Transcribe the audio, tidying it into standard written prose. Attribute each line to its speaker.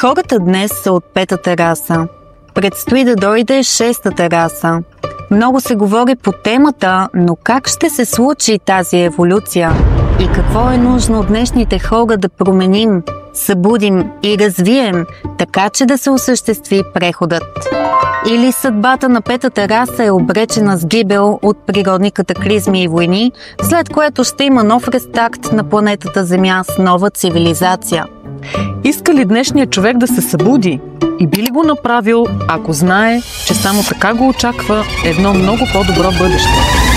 Speaker 1: Хората днес са от петата раса. Предстои да дойде шестата раса. Много се говори по темата, но как ще се случи тази еволюция? И какво е нужно от днешните хора да променим, събудим и развием, така че да се осъществи преходът? Или съдбата на петата раса е обречена с гибел от природни катаклизми и войни, след което ще има нов рестарт на планетата Земя с нова цивилизация?
Speaker 2: Иска ли днешният човек да се събуди? И би ли го направил, ако знае, че само така го очаква едно много по-добро бъдеще?